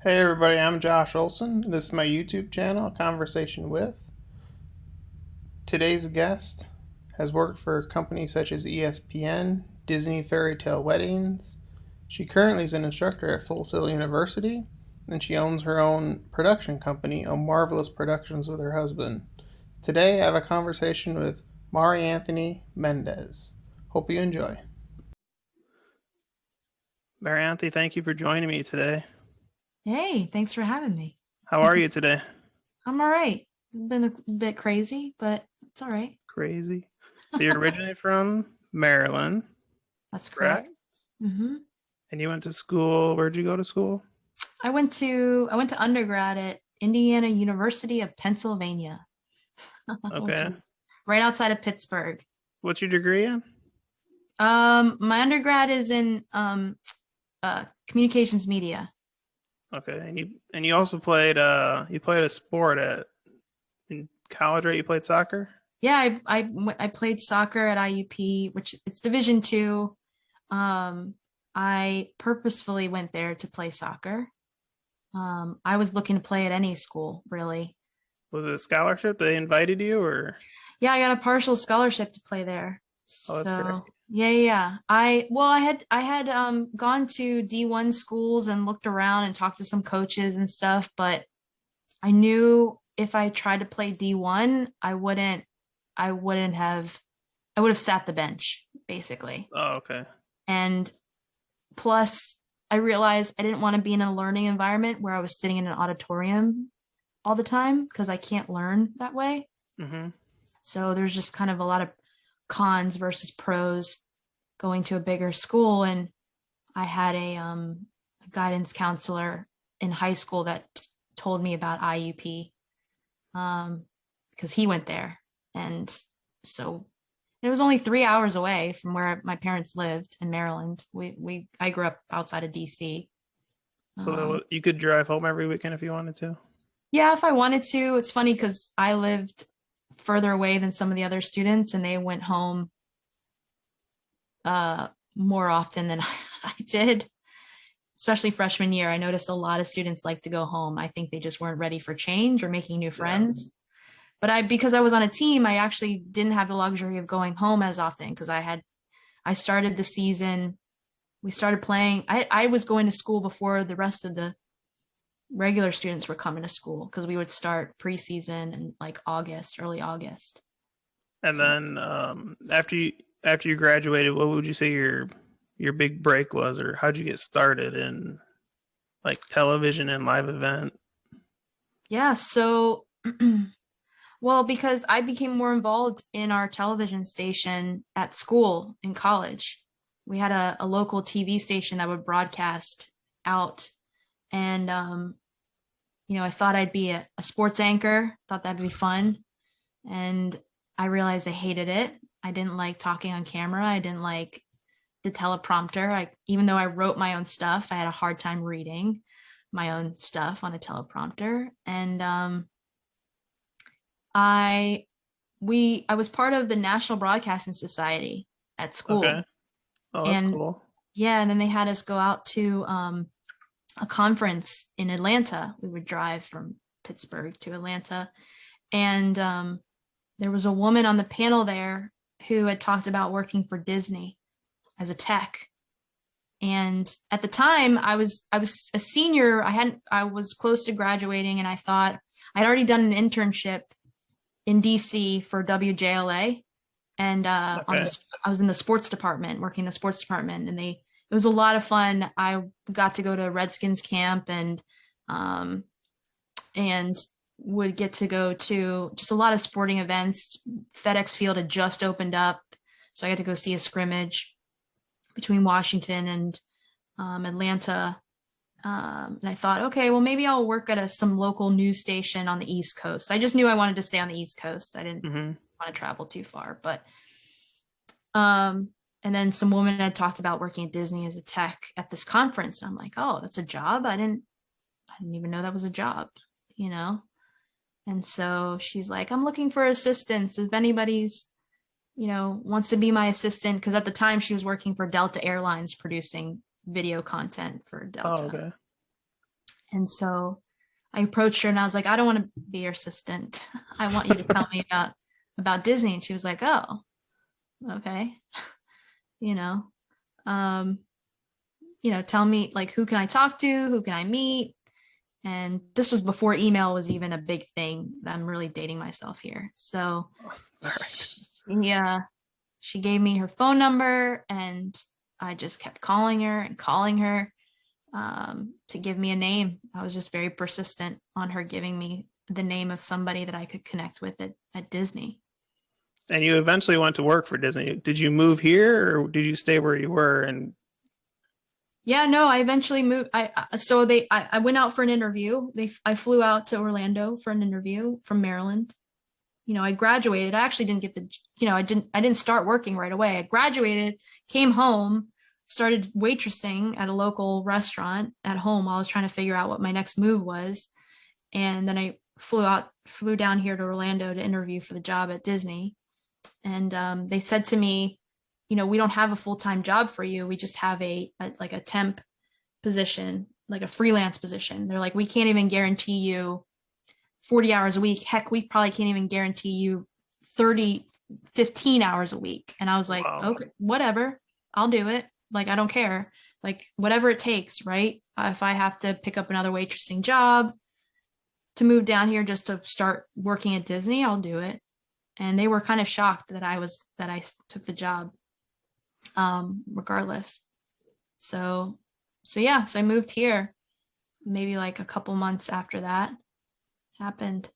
Hey everybody, I'm Josh Olson. This is my YouTube channel, Conversation With. Today's guest has worked for companies such as ESPN, Disney Fairytale Weddings. She currently is an instructor at Full Sail University, and she owns her own production company, Omarvelous Productions, with her husband. Today I have a conversation with Marianthy Mendez. Hope you enjoy. Marianthy, thank you for joining me today. Hey, thanks for having me. How are you today? I'm all right. Been a bit crazy, but it's all right. Crazy. So you're originally from Maryland, That's correct? correct. hmm And you went to school. Where'd you go to school? I went to undergrad at Indiana University of Pennsylvania, which Okay. is right outside of Pittsburgh. What's your degree in? My undergrad is in communications media. Okay. And you also played a sport at in college, right? You played soccer? Yeah, I played soccer at IUP, which it's Division two. Um, I purposefully went there to play soccer. I was looking to play at any school, really. Was it a scholarship? They invited you or Yeah, I got a partial scholarship to play there. oh that's great. So yeah. I had gone to D1 schools and looked around and talked to some coaches and stuff, but I knew if I tried to play D1, I wouldn't have I would have sat the bench, basically. Oh, okay. And plus I realized I didn't want to be in a learning environment where I was sitting in an auditorium all the time because I can't learn that way. Mm-hmm. So there's just kind of a lot of cons versus pros going to a bigger school. And I had a guidance counselor in high school that told me about IUP because he went there. And so it was only 3 hours away from where my parents lived in Maryland. I grew up outside of DC. So that Um, you could drive home every weekend if you wanted to. yeah, if I wanted to. It's funny because I lived further away than some of the other students, and they went home uh, more often than I did, especially freshman year. I noticed a lot of students like to go home. I think they just weren't ready for change or making new Yeah. friends. But because I was on a team, I actually didn't have the luxury of going home as often because I started the season. We started playing. I was going to school before the rest of the regular students were coming to school because we would start preseason in like August, early August. And So then after you graduated, what would you say your big break was, or how'd you get started in like television and live event? yeah, so well, because I became more involved in our television station at school in college. We had a local TV station that would broadcast out. And, I thought I'd be a sports anchor, thought that'd be fun. And I realized I hated it. I didn't like talking on camera. I didn't like the teleprompter. Even though I wrote my own stuff, I had a hard time reading my own stuff on a teleprompter. And I I was part of the National Broadcasting Society at Okay. school. Oh, that's And cool. yeah, and then they had us go out to a conference in Atlanta. We would drive from Pittsburgh to Atlanta. And there was a woman on the panel there who had talked about working for Disney as a tech. And at the time, I was a senior. I was close to graduating, and I thought I'd already done an internship in DC for WJLA, and Okay. I was in the sports department, working in the sports department, and it was a lot of fun. I got to go to Redskins camp um, and would get to go to just a lot of sporting events. FedEx Field had just opened up, so I got to go see a scrimmage between Washington and Atlanta. And I thought, okay, well, maybe I'll work at some local news station on the East Coast. I just knew I wanted to stay on the East Coast. I didn't Mm-hmm. want to travel too far. But um, and then some woman had talked about working at Disney as a tech at this conference, and I'm like, oh, that's a job. I didn't even know that was a job, you know. And so she's like, I'm looking for assistants. If anybody's, wants to be my assistant, because at the time she was working for Delta Airlines producing video content for Oh, Delta. okay. And so I approached her and I was like, I don't want to be your assistant. I want you to tell me about Disney. And she was like, oh, okay. You know, um, tell me, like, who can I talk to? Who can I meet? And this was before email was even a big thing. I'm really dating myself here. So All right. yeah, she gave me her phone number and I just kept calling her and calling her to give me a name. I was just very persistent on her giving me the name of somebody that I could connect with at Disney. And you eventually went to work for Disney. Did you move here or did you stay where you were? And Yeah, no, I eventually moved. I went out for an interview. I flew out to Orlando for an interview from Maryland. I graduated. I actually didn't get I didn't start working right away. I graduated, came home, started waitressing at a local restaurant at home while I was trying to figure out what my next move was. And then I flew down here to Orlando to interview for the job at Disney. And they said to me, we don't have a full-time job for you. We just have like a temp position, like a freelance position. They're like, we can't even guarantee you 40 hours a week. Heck, we probably can't even guarantee you 15 hours a week. And I was like, wow. okay, whatever, I'll do it. Like, I don't care. Like, whatever it takes, right? If I have to pick up another waitressing job to move down here just to start working at Disney, I'll do it. And they were kind of shocked that I took the job, regardless. So yeah, so I moved here maybe like a couple months after that happened.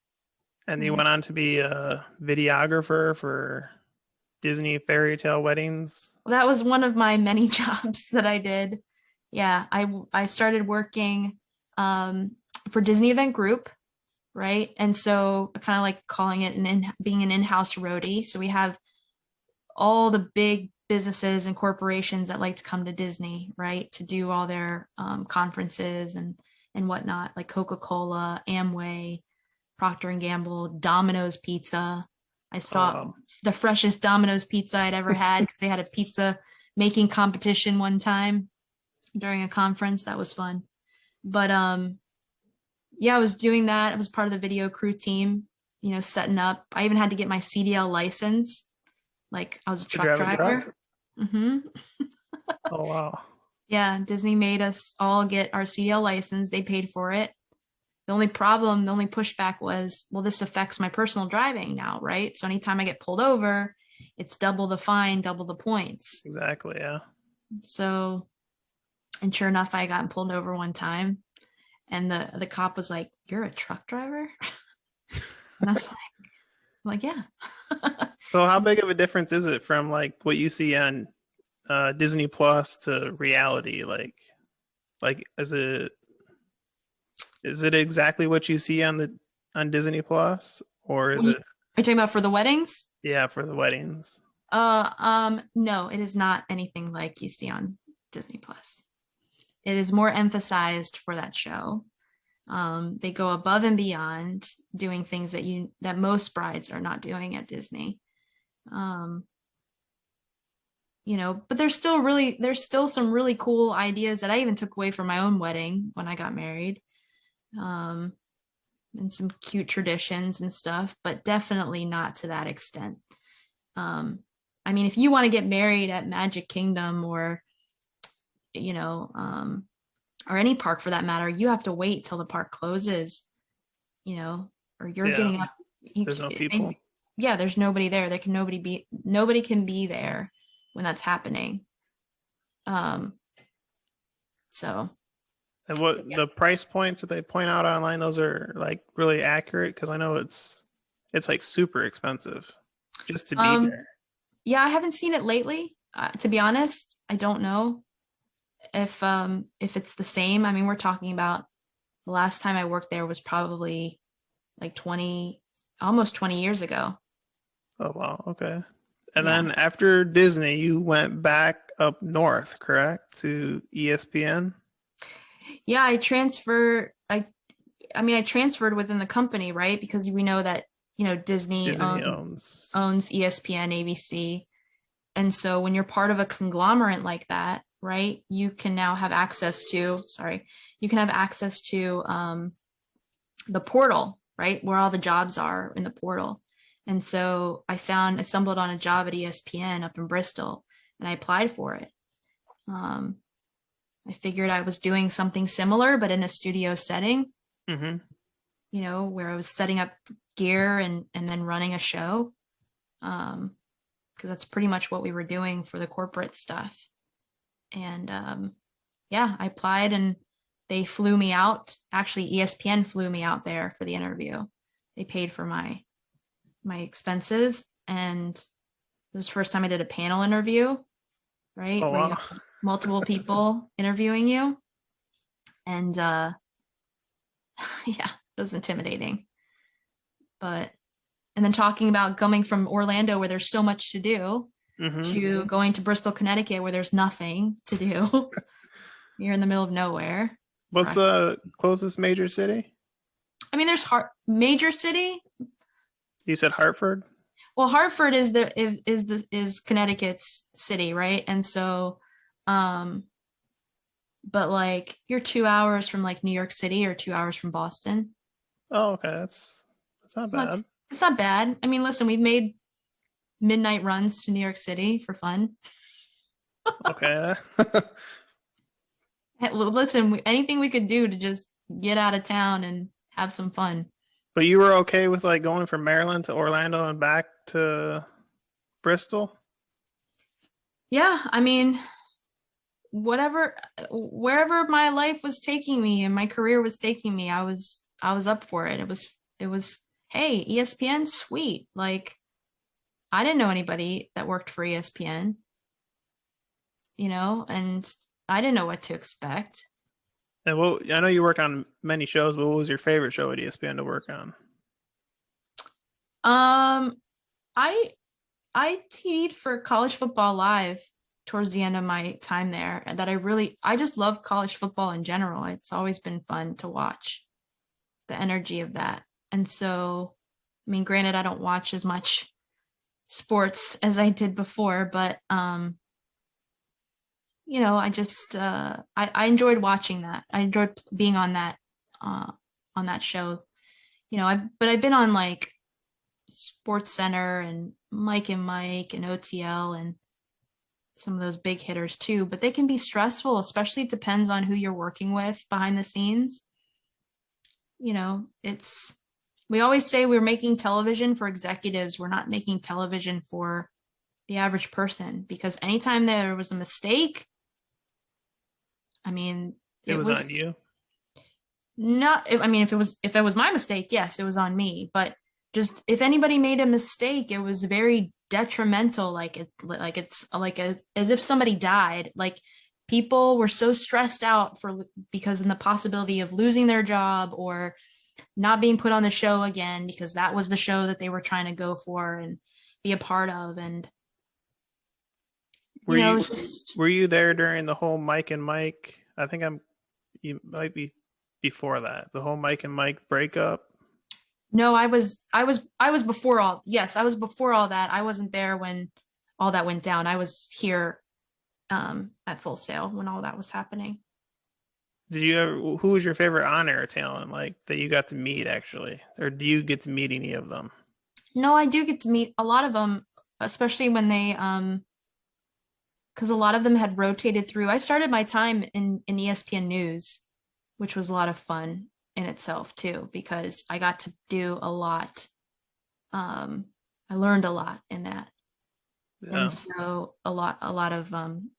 And you went on to be a videographer for Disney Fairytale Weddings. That was one of my many jobs that I did. Yeah, I started working for Disney Event Group, right? And so kind of like calling it being an in-house roadie. So we have all the big businesses and corporations that like to come to Disney, right, to do all their conferences and whatnot, like Coca-Cola, Amway, Procter and Gamble, Domino's Pizza. I saw the freshest Domino's pizza I'd ever had because they had a pizza making competition one time during a conference. That was fun. But yeah, I was doing that. I was part of the video crew team, setting up. I even had to get my CDL license. Like, I was a truck driver. Mm-hmm. Oh, wow. Yeah, Disney made us all get our CDL license. They paid for it. The only pushback was, well, this affects my personal driving now, right? So anytime I get pulled over, it's double the fine, double the points. Exactly, yeah. So, and sure enough, I got pulled over one time, and the cop was like, "You're a truck driver?" And I'm like, yeah. So how big of a difference is it from like what you see on Disney Plus to reality? Like is it exactly what you see on Disney Plus, or is it? Are you talking about for the weddings? Yeah, for the weddings. No, it is not anything like you see on Disney Plus. It is more emphasized for that show. They go above and beyond doing things that most brides are not doing at Disney. But there's still some really cool ideas that I even took away from my own wedding when I got married. And some cute traditions and stuff, but definitely not to that extent. I mean, if you want to get married at Magic Kingdom or any park for that matter, you have to wait till the park closes, or you're getting up. There's no people. There's nobody there. Nobody can be there when that's happening. So. And what the price points that they point out online, those are like really accurate, because I know it's like super expensive just to be there. Yeah, I haven't seen it lately. To be honest, I don't know if it's the same. I mean, we're talking about the last time I worked there was probably like almost 20 years ago. Oh wow, okay. And then after Disney, you went back up north, correct, to ESPN? Yeah, I transferred. I transferred within the company, right? Because we know that Disney owns ESPN, ABC, and so when you're part of a conglomerate like that, right, you can now have access to, you can have access to the portal, right, where all the jobs are in the portal. And so I stumbled on a job at ESPN up in Bristol, and I applied for it. I figured I was doing something similar, but in a studio setting, Mm-hmm. where I was setting up gear and then running a show. Because that's pretty much what we were doing for the corporate stuff. And yeah, I applied and they flew me out. Actually, ESPN flew me out there for the interview. They paid for my expenses, and it was the first time I did a panel interview, right? Oh, Where you wow. have multiple people interviewing you. And yeah, it was intimidating. But and then talking about coming from Orlando where there's so much to do Mm-hmm. to going to Bristol, Connecticut where there's nothing to do. You're in the middle of nowhere. What's the closest major city? I mean, there's major city. You said Hartford? Well, Hartford is Connecticut's city, right? And so, but like you're 2 hours from like New York City or 2 hours from Boston. Oh, okay. That's not It's bad. it's not bad. I mean, listen, we've made midnight runs to New York City for fun. Okay. Listen, anything we could do to just get out of town and have some fun. But you were okay with like going from Maryland to Orlando and back to Bristol? Yeah, I mean, wherever my life was taking me and my career was taking me, I was up for it. It was hey, ESPN, sweet. Like I didn't know anybody that worked for ESPN, and I didn't know what to expect. And I know you work on many shows, but what was your favorite show at ESPN to work on? Um, I I TD'd for College Football Live towards the end of my time there, and I just love college football in general. It's always been fun to watch the energy of that. And so, I mean, granted, I don't watch as much sports as I did before, but I just I enjoyed watching that. I enjoyed being on that show. I've been on like Sports Center and Mike and Mike and OTL and some of those big hitters too, but they can be stressful, especially it depends on who you're working with behind the scenes. It's we always say we're making television for executives. We're not making television for the average person, because anytime there was a mistake, I mean, It was on you. not, I mean, if it was my mistake, yes, it was on me. But just if anybody made a mistake, it was very detrimental. As if somebody died. Like people were so stressed out because in the possibility of losing their job or not being put on the show again, because that was the show that they were trying to go for and be a part of. And Were you there during the whole Mike and Mike? I think you might be before that. The whole Mike and Mike breakup. No, I was before all. Yes, I was before all that. I wasn't there when all that went down. I was here at Full Sail when all that was happening. Who was your favorite on-air talent like that you got to meet actually? Or do you get to meet any of them? No, I do get to meet a lot of them, especially when they because a lot of them had rotated through. I started my time in ESPN News, which was a lot of fun in itself too, because I got to do a lot. I learned a lot in that. Yeah. And so a lot of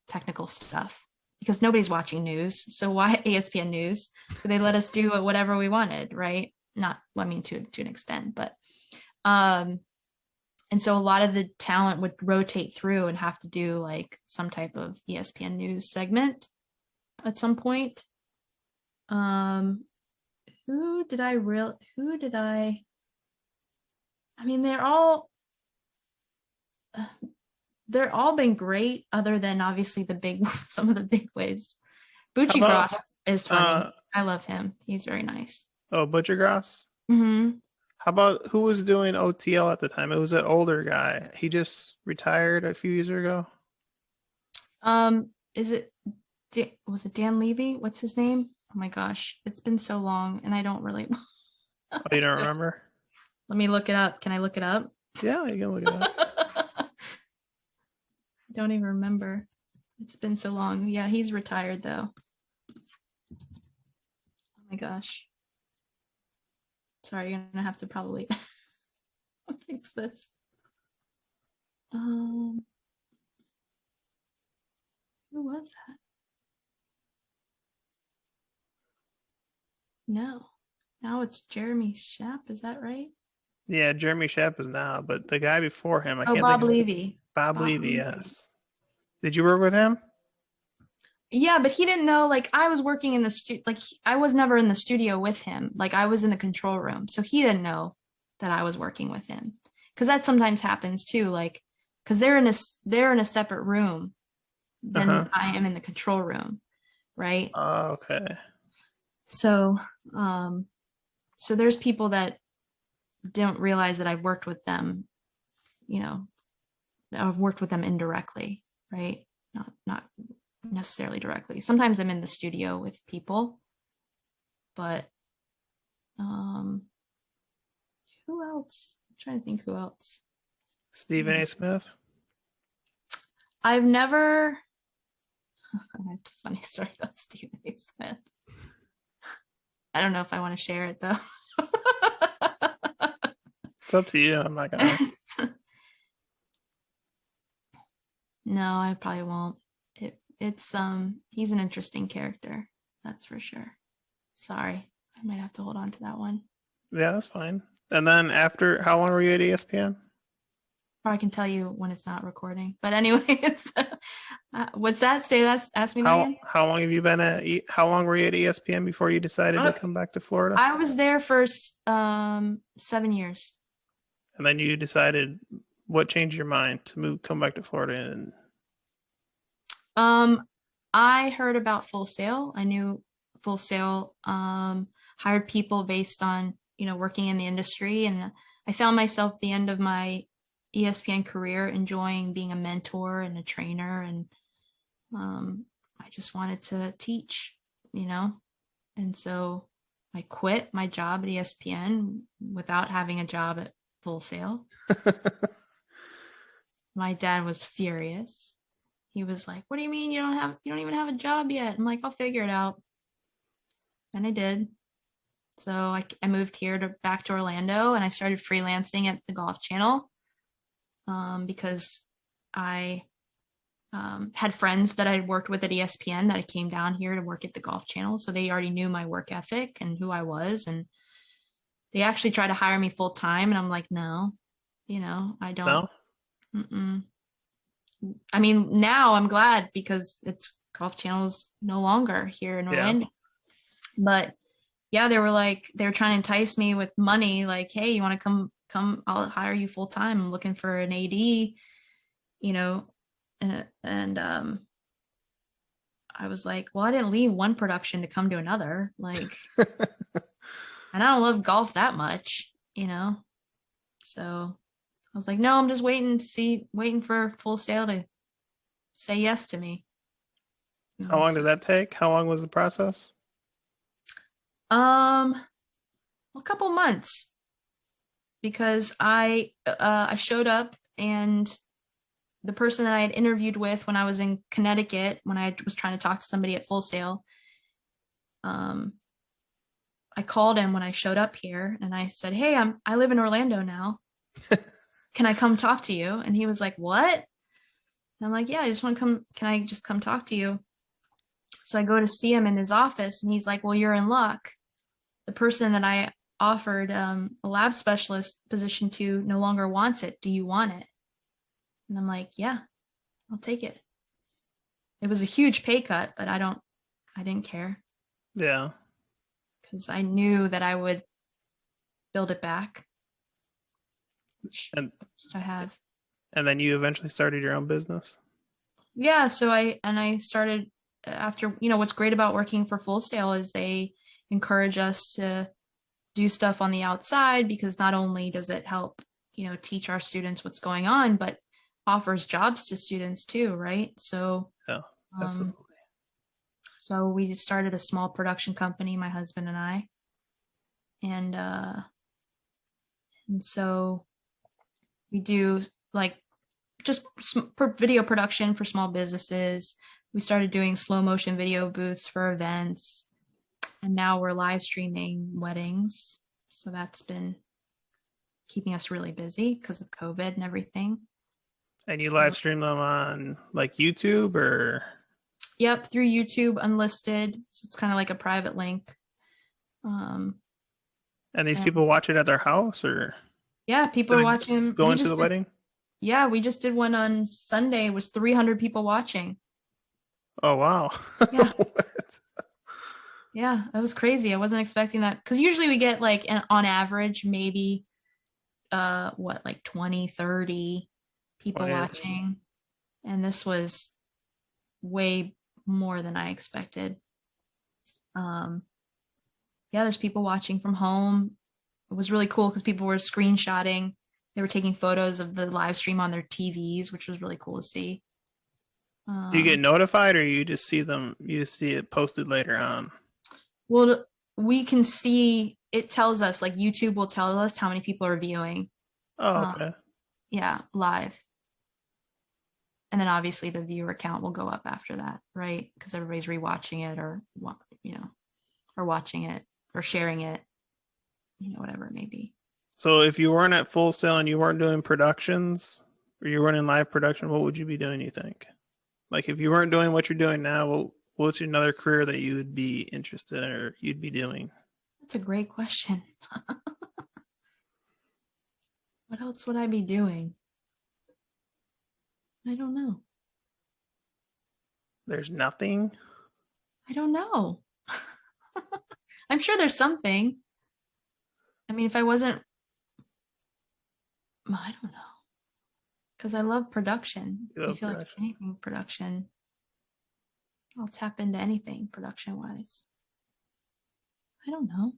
technical stuff, because nobody's watching news. So why ESPN News? So they let us do whatever we wanted, right? Not, I mean, to an extent, but and so a lot of the talent would rotate through and have to do like some type of ESPN News segment at some point. Who did I I mean, they're all been great, other than obviously some of the big ways. Bucci Gross is funny. I love him. He's very nice. Oh, Butcher Gross? Mm-hmm. How about who was doing OTL at the time? It was an older guy. He just retired a few years ago. is it, was it Dan Levy? What's his name? Oh my gosh, it's been so long and I don't really. Oh, you don't remember? Let me look it up. Can I look it up? Yeah, you can look it up. I don't even remember. It's been so long. Yeah, he's retired though. Oh my gosh. Sorry, you're gonna have to probably fix this. Who was that? No. Now it's Jeremy Shapp, is that right? Yeah, Jeremy Shapp is now, but the guy before him, I Oh, can't Bob think of. Levy. Bob Bob Levy, Levy. yes. Did you work with him? Yeah, but he didn't know, like I was working in the I was never in the studio with him. Like I was in the control room. So he didn't know that I was working with him. Cuz that sometimes happens too, like cuz they're in a separate room than Uh-huh. I am in the control room, right? Oh, okay. So so there's people that don't realize that I've worked with them, you know, I've worked with them indirectly, right? Not necessarily directly. Sometimes I'm in the studio with people, but um who else? I'm trying to think who else. Stephen A. Smith? I've never I have a funny story about Stephen A. Smith. I don't know if I want to share it though. It's up to you. I'm not gonna. No, I probably won't. It's he's an interesting character, that's for sure. Sorry. I might have to hold on to that one. Yeah, that's fine. And then after, how long were you at ESPN? Or I can tell you when it's not recording. But anyways, what's that? Say that. Ask me that How again. how long have you been at? How long were you at ESPN before you decided to Oh, come back to Florida? I was there for 7 years. And then you decided, what changed your mind to come back to Florida? And Um, I heard about Full Sail. I knew Full Sail hired people based on, working in the industry. And I found myself at the end of my ESPN career enjoying being a mentor and a trainer. And I just wanted to teach, you know? And so I quit my job at ESPN without having a job at Full Sail. My dad was furious. He was like, "What do you mean you don't even have a job yet?" I'm like, "I'll figure it out." And I did. So I moved here back to Orlando and I started freelancing at the Golf Channel because I had friends that I worked with at ESPN that I came down here to work at the Golf Channel. So they already knew my work ethic and who I was. And they actually tried to hire me full time. And I'm like, no, I don't. no, Mm-mm. I mean, now I'm glad because it's Golf Channel's no longer here in yeah, Orlando. But yeah, they were trying to entice me with money, like, hey, you want to come, I'll hire you full time. I'm looking for an AD, and I was like, well, I didn't leave one production to come to another. Like, and I don't love golf that much, So I was like, no, I'm just waiting for Full Sail to say yes to me. how long did that take? How long was the process? A couple months because I showed up and the person that I had interviewed with when I was in Connecticut, when I was trying to talk to somebody at Full Sail, I called him when I showed up here and I said, "Hey, I live in Orlando now. Can I come talk to you?" And he was like, "What?" And I'm like, "Yeah, I just want to come. Can I just come talk to you?" So I go to see him in his office and he's like, "Well, you're in luck. The person that I offered a lab specialist position to no longer wants it. Do you want it?" And I'm like, "Yeah, I'll take it." It was a huge pay cut, but I didn't care Yeah. because I knew that I would build it back, which And I have. and then you eventually started your own business. Yeah, so I started after, what's great about working for Full Sail is they encourage us to do stuff on the outside because not only does it help, teach our students what's going on, but offers jobs to students too, right? So Yeah. Um, Absolutely. so we just started a small production company, my husband and I, and so we do like just video production for small businesses. We started doing slow motion video booths for events, and now we're live streaming weddings. So that's been keeping us really busy because of COVID and everything. And you So, live stream them on like YouTube or? yep, through YouTube, unlisted. So it's kind of like a private link. Um, And these and people watch it at their house or yeah, people instead are of watching. going to the wedding? Yeah, we just did one on Sunday. It was 300 people watching. Oh, wow. Yeah. Yeah, that was crazy. I wasn't expecting that because usually we get like on average maybe like 20, 30 people 20 or 30. watching, and this was way more than I expected. Um yeah, there's people watching from home. It was really cool because people were screenshotting. They were taking photos of the live stream on their TVs, which was really cool to see. Do you get Um notified or you just see it posted later on? well, we can see, it tells us, like YouTube will tell us how many people are viewing. Oh, Um, okay. yeah, live. And then obviously the viewer count will go up after that, right? Because everybody's rewatching it or or watching it or sharing it, whatever it may be. So if you weren't at Full Sail and you weren't doing productions or you weren't in live production, what would you be doing, you think? Like if you weren't doing what you're doing now, what's another career that you would be interested in or you'd be doing? That's a great question. What else would I be doing? I don't know. There's nothing. I don't know. I'm sure there's something. I mean, if I wasn't, I don't know. Because I love production. You I love feel like production. anything production, I'll tap into anything production wise. I don't know.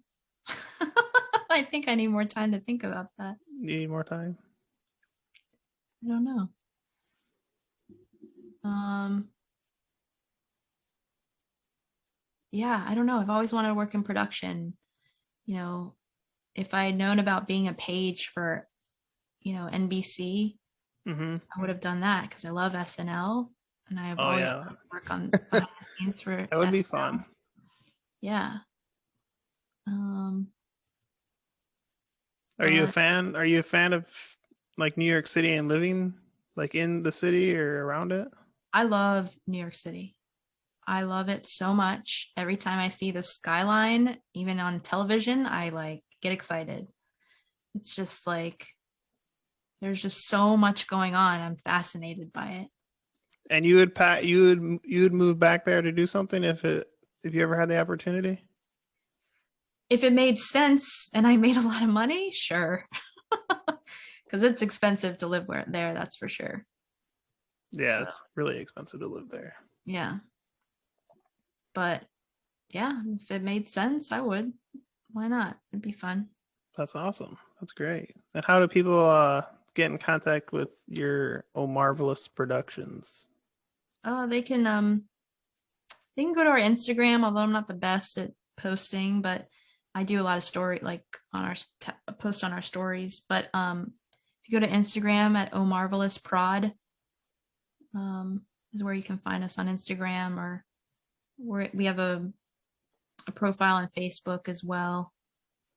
I think I need more time to think about that. You need more time? I don't know. Yeah, I don't know. I've always wanted to work in production. You know, if I had known about being a page for, NBC, Mm-hmm. I would have done that because I love SNL and I have Oh, always yeah. wanted to work on behind the scenes for That would be SNL. fun. Yeah. Are you a But fan? Are you a fan of like New York City and living like in the city or around it? I love New York City. I love it so much. Every time I see the skyline, even on television, I like get excited. It's just like there's just so much going on. I'm fascinated by it. And you would move back there to do something if you ever had the opportunity? If it made sense and I made a lot of money, sure. Because it's expensive to live there, that's for sure. Yeah, So, it's really expensive to live there. yeah. But yeah, if it made sense, I would. Why not? It'd be fun. That's awesome. That's great. And how do people get in contact with your Omarvelous Productions? They can go to our Instagram, although I'm not the best at posting, but I do a lot of story like on our post on our stories. But if you go to Instagram at Omarvelous Prod, is where you can find us on Instagram, or we have a profile on Facebook as well.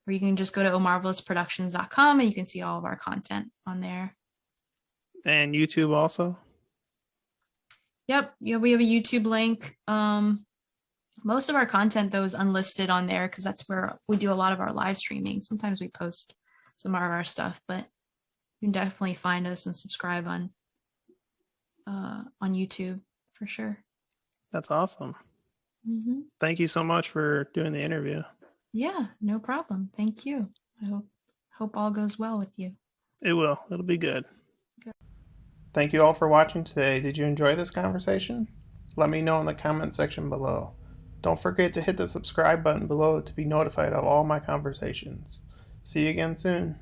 Or you can just go to omarvelousproductions.com and you can see all of our content on there. And YouTube also? Yep. Yeah, we have a YouTube link. Most of our content though is unlisted on there because that's where we do a lot of our live streaming. Sometimes we post some of our stuff, but you can definitely find us and subscribe on YouTube for sure. That's awesome. Mm-hmm. Thank you so much for doing the interview. Yeah, no problem. Thank you. I hope all goes well with you. It will. It'll be good. Thank you all for watching today. Did you enjoy this conversation? Let me know in the comment section below. Don't forget to hit the subscribe button below to be notified of all my conversations. See you again soon.